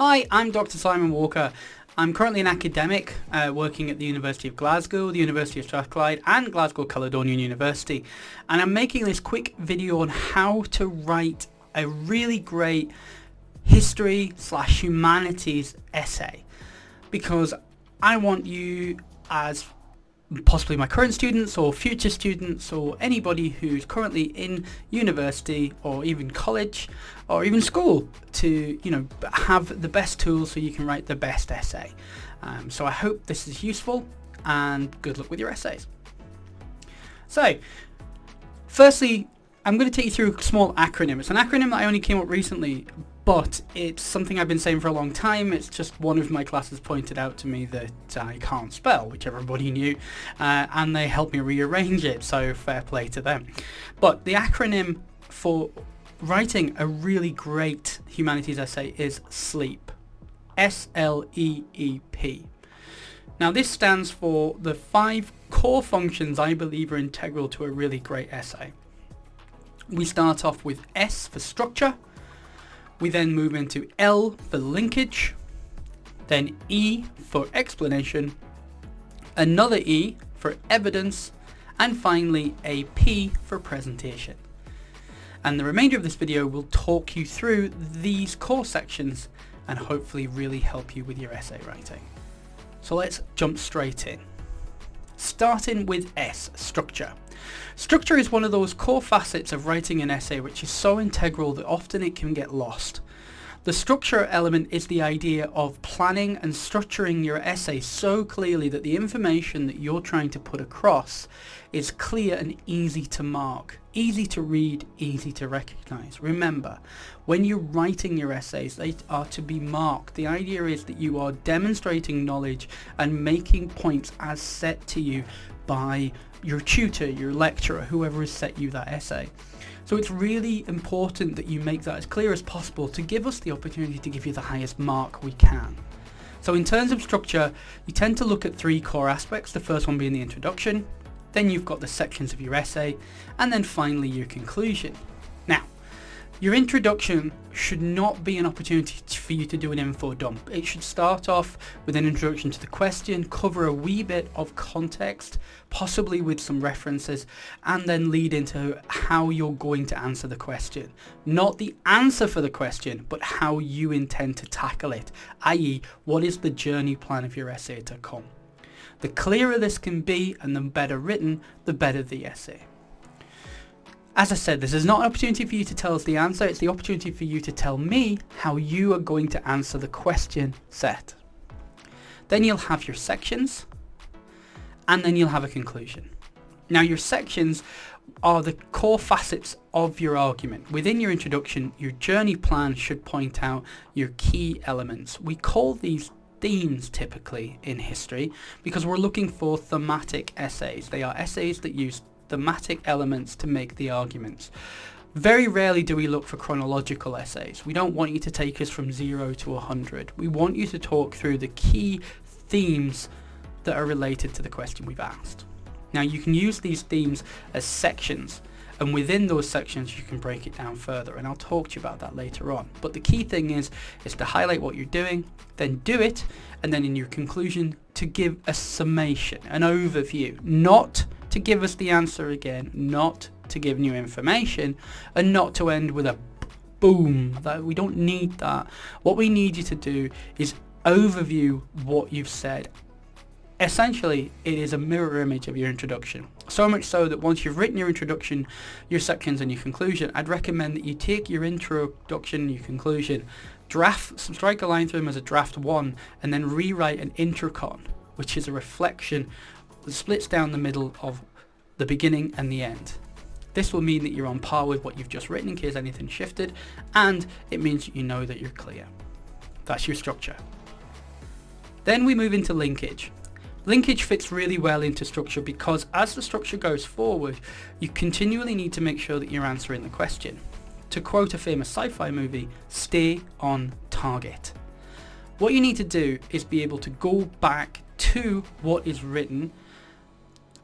Hi, I'm Dr. Simon Walker. I'm currently an academic working at the University of Glasgow, the University of Strathclyde and Glasgow Caledonian University, and I'm making this quick video on how to write a really great history/humanities essay, because I want you, as possibly my current students or future students or anybody who's currently in university or even college or even school, to have the best tools so you can write the best essay. So I hope this is useful, and good luck with your essays. So firstly, I'm going to take you through a small acronym. It's an acronym that I only came up recently, but it's something I've been saying for a long time. It's just one of my classes pointed out to me that I can't spell, which everybody knew, and they helped me rearrange it, so fair play to them. But the acronym for writing a really great humanities essay is SLEEP. S-L-E-E-P. Now this stands for the 5 core functions I believe are integral to a really great essay. We start off with S for structure. We then move into L for linkage, then E for explanation, another E for evidence, and finally a P for presentation. And the remainder of this video will talk you through these core sections and hopefully really help you with your essay writing. So let's jump straight in. Starting with S, structure. Structure is one of those core facets of writing an essay which is so integral that often it can get lost. The structure element is the idea of planning and structuring your essay so clearly that the information that you're trying to put across is clear and easy to mark, easy to read, easy to recognize. Remember, when you're writing your essays, they are to be marked. The idea is that you are demonstrating knowledge and making points as set to you by your tutor, your lecturer, whoever has set you that essay. So it's really important that you make that as clear as possible to give us the opportunity to give you the highest mark we can. So in terms of structure, you tend to look at 3 core aspects, the first one being the introduction, then you've got the sections of your essay, and then finally your conclusion. Now, your introduction should not be an opportunity for you to do an info dump. It should start off with an introduction to the question, cover a wee bit of context, possibly with some references, and then lead into how you're going to answer the question. Not the answer for the question, but how you intend to tackle it, i.e. what is the journey plan of your essay to come. The clearer this can be and the better written, the better the essay. As I said, this is not an opportunity for you to tell us the answer, it's the opportunity for you to tell me how you are going to answer the question set. Then you'll have your sections, and then you'll have a conclusion. Now your sections are the core facets of your argument. Within your introduction, your journey plan should point out your key elements. We call these themes typically in history because we're looking for thematic essays. They are essays that use thematic elements to make the arguments. Very rarely do we look for chronological essays. We don't want you to take us from 0 to 100. We want you to talk through the key themes that are related to the question we've asked. Now you can use these themes as sections, and within those sections you can break it down further, and I'll talk to you about that later on. But the key thing is to highlight what you're doing, then do it, and then in your conclusion to give a summation, an overview, not to give us the answer again, not to give new information, and not to end with a boom. That we don't need that. What we need you to do is overview what you've said. Essentially, it is a mirror image of your introduction. So much so that once you've written your introduction, your sections and your conclusion, I'd recommend that you take your introduction and your conclusion, strike a line through them as a draft 1, and then rewrite an introcon, which is a reflection that splits down the middle of the beginning and the end. This will mean that you're on par with what you've just written in case anything shifted, and it means you know that you're clear. That's your structure. Then we move into linkage. Linkage fits really well into structure because as the structure goes forward, you continually need to make sure that you're answering the question. To quote a famous sci-fi movie, stay on target. What you need to do is be able to go back to what is written,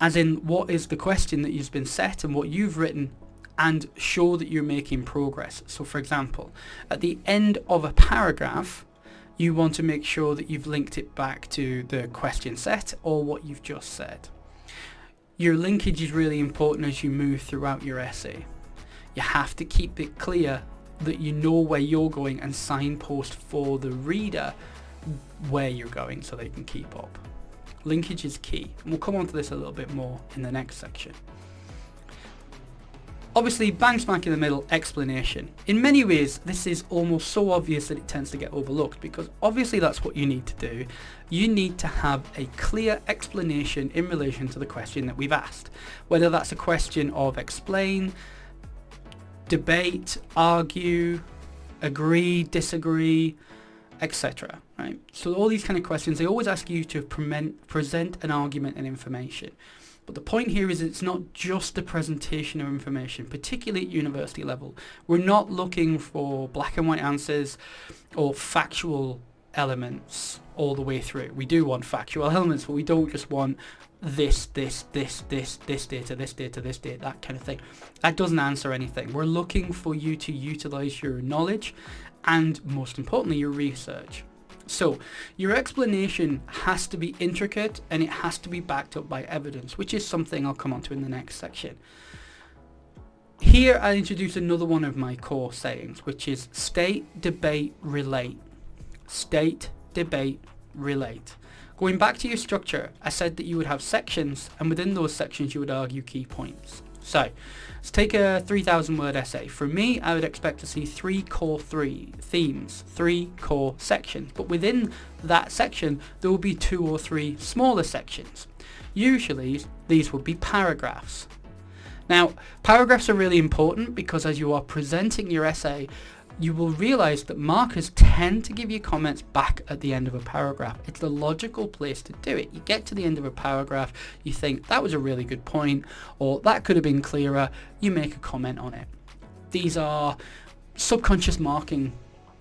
as in what is the question that has been set and what you've written, and show that you're making progress. So for example, at the end of a paragraph, you want to make sure that you've linked it back to the question set or what you've just said. Your linkage is really important as you move throughout your essay. You have to keep it clear that you know where you're going and signpost for the reader where you're going so they can keep up. Linkage is key, and we'll come on to this a little bit more in the next section. Obviously, bang smack in the middle, explanation. In many ways, this is almost so obvious that it tends to get overlooked, because obviously that's what you need to do. You need to have a clear explanation in relation to the question that we've asked. Whether that's a question of explain, debate, argue, agree, disagree, etc. Right? So all these kind of questions, they always ask you to present an argument and information. But the point here is it's not just the presentation of information, particularly at university level. We're not looking for black and white answers or factual elements all the way through. We do want factual elements, but we don't just want this data, this data, that kind of thing. That doesn't answer anything. We're looking for you to utilize your knowledge and, most importantly, your research. So your explanation has to be intricate and it has to be backed up by evidence, which is something I'll come on to in the next section. Here I introduce another one of my core sayings, which is state, debate, relate. State, debate, relate. Going back to your structure, I said that you would have sections, and within those sections you would argue key points. So let's take a 3,000 word essay. For me, I would expect to see three core themes, three core sections. But within that section, there will be 2 or 3 smaller sections. Usually, these would be paragraphs. Now, paragraphs are really important because as you are presenting your essay, you will realize that markers tend to give you comments back at the end of a paragraph. It's the logical place to do it. You get to the end of a paragraph, you think that was a really good point, or that could have been clearer, you make a comment on it. These are subconscious marking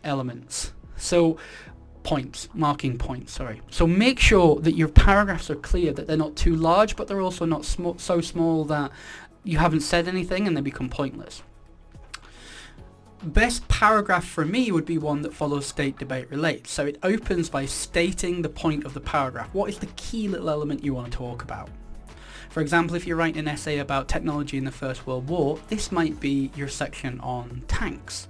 elements. So marking points. So make sure that your paragraphs are clear, that they're not too large, but they're also not so small that you haven't said anything and they become pointless. Best paragraph for me would be one that follows state, debate, relate. So it opens by stating the point of the paragraph. What is the key little element you want to talk about? For example, if you're writing an essay about technology in the First World War, this might be your section on tanks.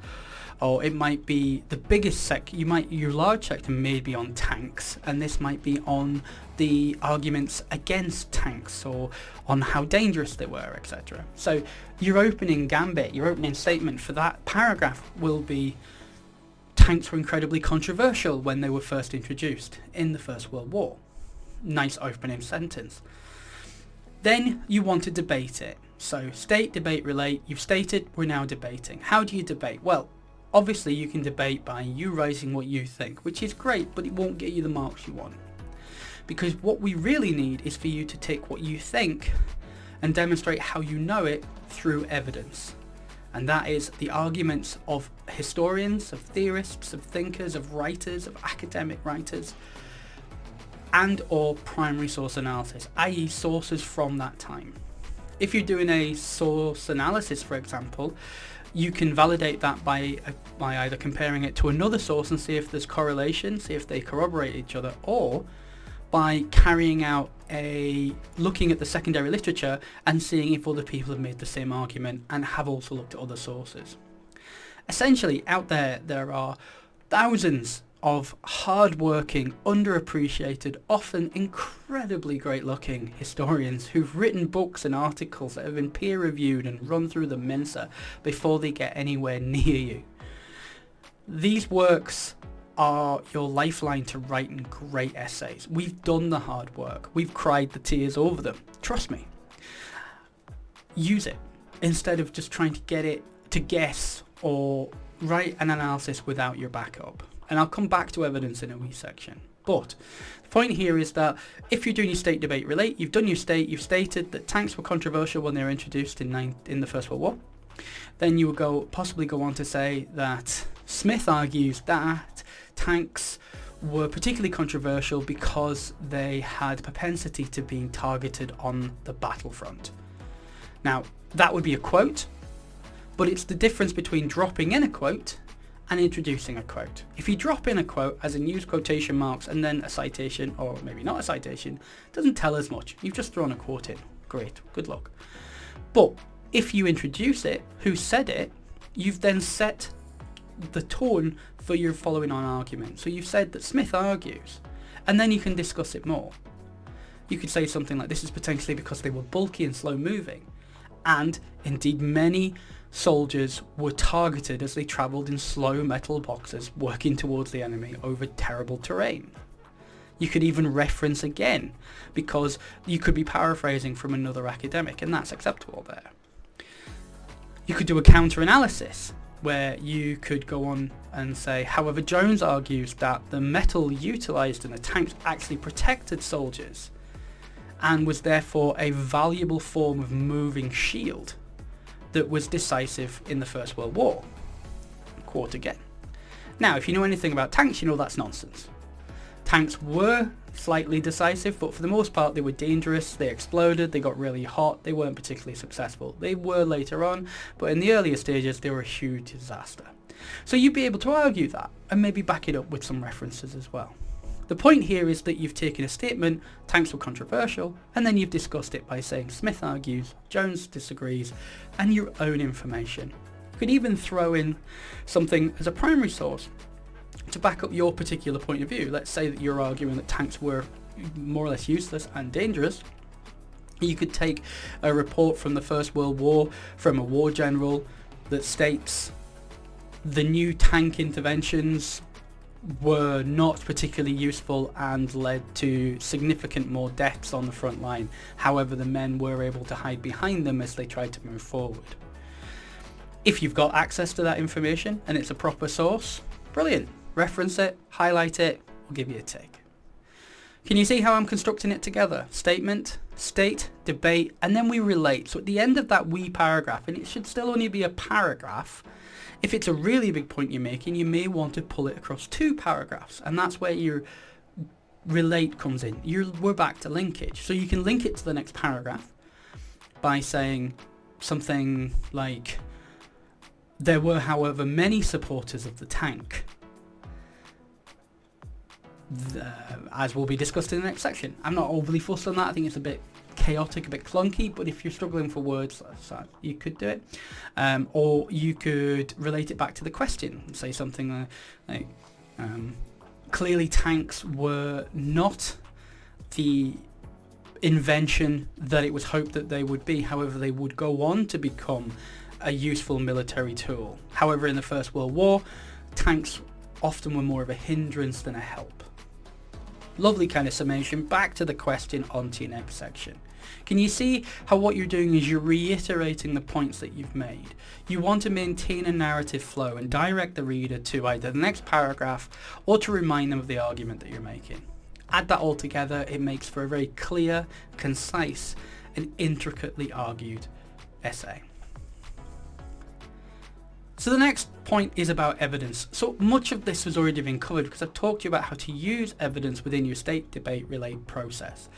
Or it might be the biggest your large section may be on tanks, and this might be on the arguments against tanks or on how dangerous they were, etc. So your opening gambit, your opening statement for that paragraph will be tanks were incredibly controversial when they were first introduced in the First World War. Nice opening sentence. Then you want to debate it. So state, debate, relate. You've stated, we're now debating. How do you debate? Well, obviously you can debate by you writing what you think, which is great, but it won't get you the marks you want. Because what we really need is for you to take what you think and demonstrate how you know it through evidence. And that is the arguments of historians, of theorists, of thinkers, of writers, of academic writers, and or primary source analysis, i.e. sources from that time. If you're doing a source analysis, for example, you can validate that by either comparing it to another source and see if there's correlation, see if they corroborate each other, or by carrying out looking at the secondary literature and seeing if other people have made the same argument and have also looked at other sources. Essentially, out there are thousands of hard-working, underappreciated, often incredibly great-looking historians who've written books and articles that have been peer-reviewed and run through the Mensa before they get anywhere near you. These works are your lifeline to writing great essays. We've done the hard work. We've cried the tears over them. Trust me. Use it instead of just trying to get it to guess or write an analysis without your backup. And I'll come back to evidence in a wee section. But the point here is that if you're doing your state, debate, relate, you've done your state, you've stated that tanks were controversial when they were introduced in the First World War. Then you would possibly go on to say that Smith argues that tanks were particularly controversial because they had propensity to being targeted on the battlefront. Now, that would be a quote, but it's the difference between dropping in a quote and introducing a quote. If you drop in a quote, as in use quotation marks and then a citation, or maybe not a citation, it doesn't tell us much. You've just thrown a quote in. Great, good luck. But if you introduce it, who said it, you've then set the tone for your following on argument. So you've said that Smith argues, and then you can discuss it more. You could say something like, this is potentially because they were bulky and slow moving, and indeed many soldiers were targeted as they travelled in slow metal boxes working towards the enemy over terrible terrain. You could even reference again, because you could be paraphrasing from another academic, and that's acceptable there. You could do a counter-analysis, where you could go on and say, however, Jones argues that the metal utilised in the tanks actually protected soldiers and was therefore a valuable form of moving shield that was decisive in the First World War. Quote again. Now, if you know anything about tanks, you know that's nonsense. Tanks were slightly decisive, but for the most part they were dangerous, they exploded, they got really hot, they weren't particularly successful. They were later on, but in the earlier stages they were a huge disaster. So you'd be able to argue that, and maybe back it up with some references as well. The point here is that you've taken a statement, tanks were controversial, and then you've discussed it by saying Smith argues, Jones disagrees, and your own information. You could even throw in something as a primary source to back up your particular point of view. Let's say that you're arguing that tanks were more or less useless and dangerous. You could take a report from the First World War from a war general that states the new tank interventions were not particularly useful and led to significant more deaths on the front line. However, the men were able to hide behind them as they tried to move forward. If you've got access to that information and it's a proper source, brilliant. Reference it, highlight it, I'll give you a tick. Can you see how I'm constructing it together? Statement, state, debate, and then we relate. So at the end of that wee paragraph, and it should still only be a paragraph, if it's a really big point you're making, you may want to pull it across 2 paragraphs, and that's where your relate comes in. We're back to linkage. So you can link it to the next paragraph by saying something like, there were, however, many supporters of the tank, as will be discussed in the next section. I'm not overly fussed on that. I think it's a bit chaotic, a bit clunky, but if you're struggling for words, you could do it. Or you could relate it back to the question and say something like, clearly tanks were not the invention that it was hoped that they would be. However, they would go on to become a useful military tool. However, in the First World War, tanks often were more of a hindrance than a help. Lovely kind of summation. Back to the question, on to your next section. Can you see how what you're doing is you're reiterating the points that you've made? You want to maintain a narrative flow and direct the reader to either the next paragraph or to remind them of the argument that you're making. Add that all together, it makes for a very clear, concise, and intricately argued essay. So the next point is about evidence. So much of this has already been covered because I've talked to you about how to use evidence within your state, debate, relate process.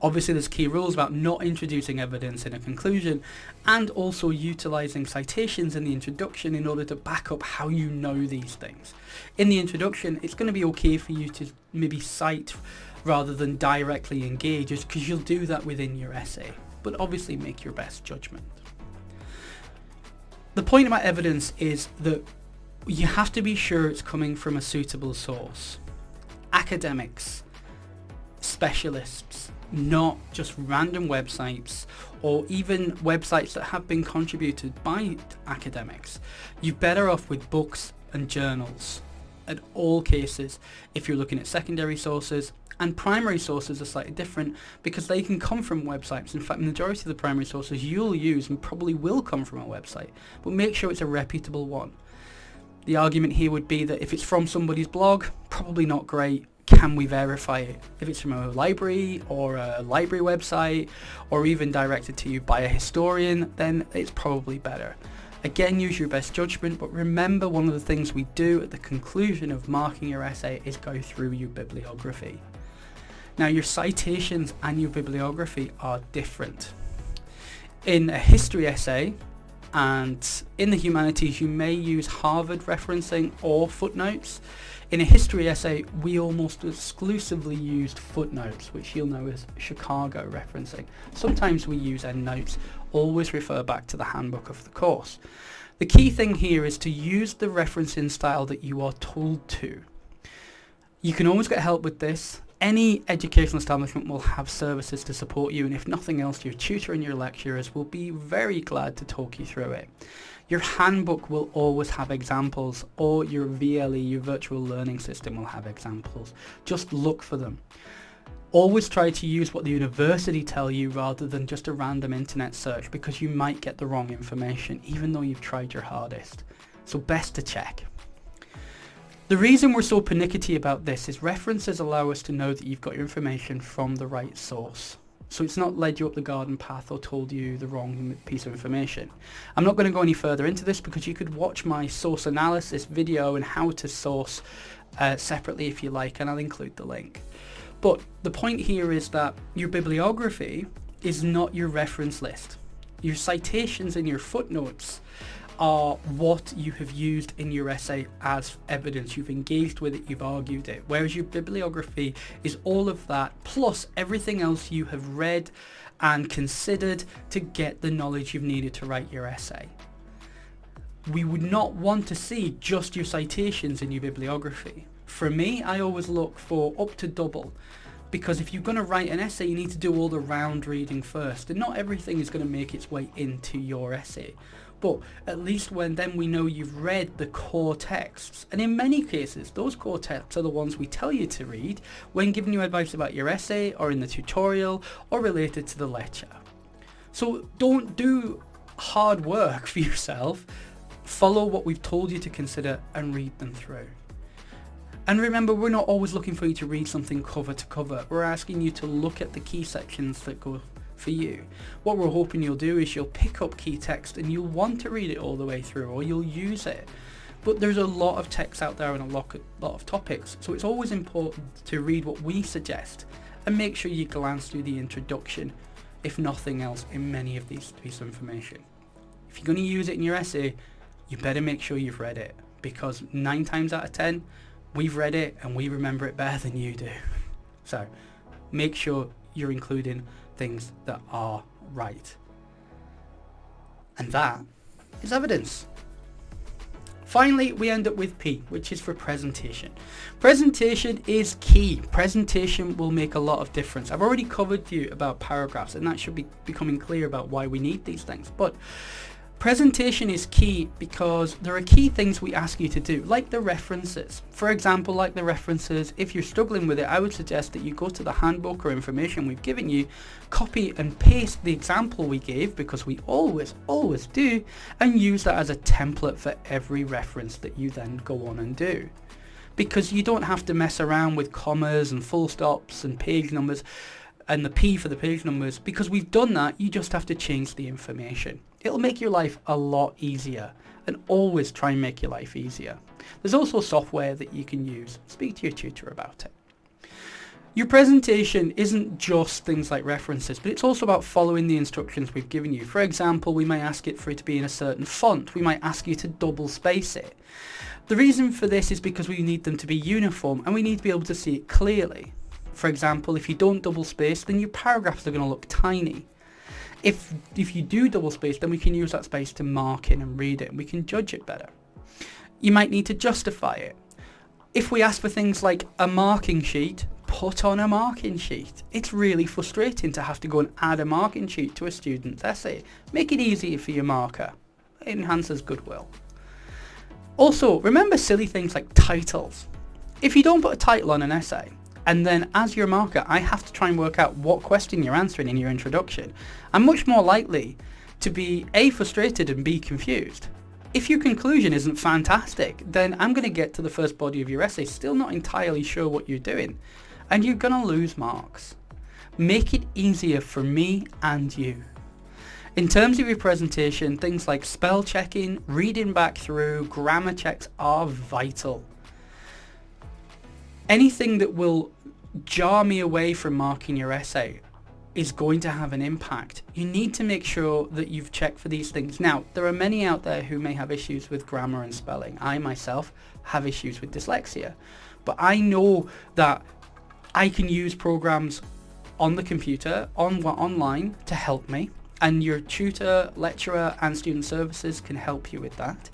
Obviously there's key rules about not introducing evidence in a conclusion, and also utilising citations in the introduction in order to back up how you know these things. In the introduction, it's going to be okay for you to maybe cite rather than directly engage, because you'll do that within your essay, but obviously make your best judgment. The point about evidence is that you have to be sure it's coming from a suitable source. Academics, specialists, not just random websites or even websites that have been contributed by academics. You're better off with books and journals at all cases if you're looking at secondary sources, and primary sources are slightly different because they can come from websites. In fact, the majority of the primary sources you'll use and probably will come from a website, but make sure it's a reputable one. The argument here would be that if it's from somebody's blog, probably not great. Can we verify it? If it's from a library or a library website, or even directed to you by a historian, then it's probably better. Again, use your best judgment, but remember, one of the things we do at the conclusion of marking your essay is go through your bibliography. Now, your citations and your bibliography are different. In a history essay and in the humanities you may use Harvard referencing or footnotes. In a history essay, we almost exclusively used footnotes, which you'll know is Chicago referencing. Sometimes we use endnotes. Always refer back to the handbook of the course. The key thing here is to use the referencing style that you are told to. You can always get help with this. Any educational establishment will have services to support you, and if nothing else, your tutor and your lecturers will be very glad to talk you through it. Your handbook will always have examples, or your VLE, your virtual learning system, will have examples. Just look for them. Always try to use what the university tell you rather than just a random internet search, because you might get the wrong information even though you've tried your hardest. So best to check. The reason we're so pernickety about this is references allow us to know that you've got your information from the right source. So it's not led you up the garden path or told you the wrong piece of information. I'm not going to go any further into this because you could watch my source analysis video and how to source separately if you like, and I'll include the link. But the point here is that your bibliography is not your reference list. Your citations and your footnotes are what you have used in your essay as evidence. You've engaged with it, you've argued it, whereas your bibliography is all of that plus everything else you have read and considered to get the knowledge you've needed to write your essay. We would not want to see just your citations in your bibliography. For me, I always look for up to double, because if you're going to write an essay, you need to do all the round reading first, and not everything is going to make its way into your essay. But at least then we know you've read the core texts, and in many cases those core texts are the ones we tell you to read when giving you advice about your essay or in the tutorial or related to the lecture. So don't do hard work for yourself, follow what we've told you to consider and read them through. And remember, we're not always looking for you to read something cover to cover, we're asking you to look at the key sections that go for you. What we're hoping you'll do is you'll pick up key text and you'll want to read it all the way through, or you'll use it. But there's a lot of text out there and a lot of topics, so it's always important to read what we suggest and make sure you glance through the introduction, if nothing else, in many of these pieces of information. If you're going to use it in your essay, you better make sure you've read it, because 9 times out of 10 we've read it and we remember it better than you do. So make sure you're including things that are right. And that is evidence. Finally, we end up with P, which is for presentation. Presentation is key. Presentation will make a lot of difference. I've already covered you about paragraphs, and that should be becoming clear about why we need these things. But presentation is key because there are key things we ask you to do, like the references. For example, like the references, if you're struggling with it, I would suggest that you go to the handbook or information we've given you, copy and paste the example we gave, because we always do, and use that as a template for every reference that you then go on and do. Because you don't have to mess around with commas and full stops and page numbers and the P for the page numbers, because we've done that. You just have to change the information. It'll make your life a lot easier, and always try and make your life easier. There's also software that you can use. Speak to your tutor about it. Your presentation isn't just things like references, but it's also about following the instructions we've given you. For example, we might ask it for it to be in a certain font. We might ask you to double space it. The reason for this is because we need them to be uniform and we need to be able to see it clearly. For example, if you don't double space, then your paragraphs are going to look tiny. If you do double space, then we can use that space to mark in and read it, and we can judge it better. You might need to justify it. If we ask for things like a marking sheet, put on a marking sheet. It's really frustrating to have to go and add a marking sheet to a student's essay. Make it easier for your marker. It enhances goodwill. Also, remember silly things like titles. If you don't put a title on an essay, and then as your marker I have to try and work out what question you're answering in your introduction, I'm much more likely to be A, frustrated, and B, confused. If your conclusion isn't fantastic, then I'm going to get to the first body of your essay still not entirely sure what you're doing, and you're going to lose marks. Make it easier for me and you. In terms of your presentation, things like spell checking, reading back through, grammar checks are vital. Anything that will jar me away from marking your essay, is going to have an impact. You need to make sure that you've checked for these things. Now, there are many out there who may have issues with grammar and spelling. I myself have issues with dyslexia. But I know that I can use programs on the computer, online, to help me. And your tutor, lecturer and student services can help you with that.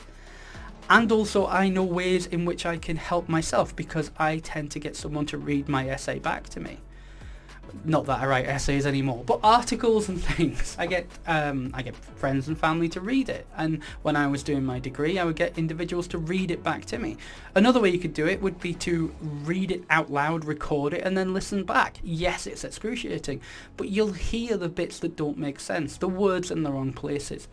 And also I know ways in which I can help myself, because I tend to get someone to read my essay back to me. Not that I write essays anymore, but articles and things. I get friends and family to read it, and when I was doing my degree I would get individuals to read it back to me. Another way you could do it would be to read it out loud, record it and then listen back. Yes, it's excruciating, but you'll hear the bits that don't make sense, the words in the wrong places.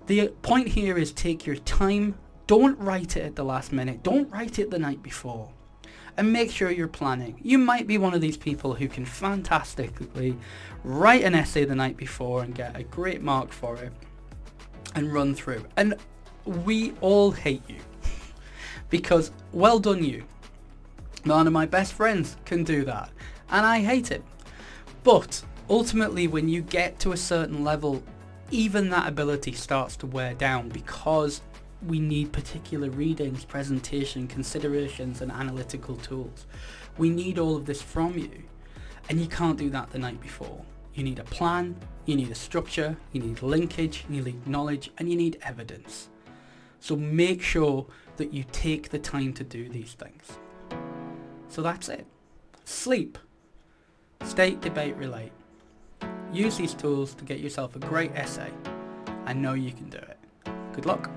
The point here is take your time. Don't write it at the last minute. Don't write it the night before. And make sure you're planning. You might be one of these people who can fantastically write an essay the night before and get a great mark for it and run through. And we all hate you because well done you. One of my best friends can do that and I hate it. But ultimately when you get to a certain level, even that ability starts to wear down, because we need particular readings, presentation, considerations and analytical tools. We need all of this from you, and you can't do that the night before. You need a plan, you need a structure, you need linkage, you need knowledge, and you need evidence. So make sure that you take the time to do these things. So that's it. Sleep, state, debate, relate. Use these tools to get yourself a great essay. I know you can do it. Good luck.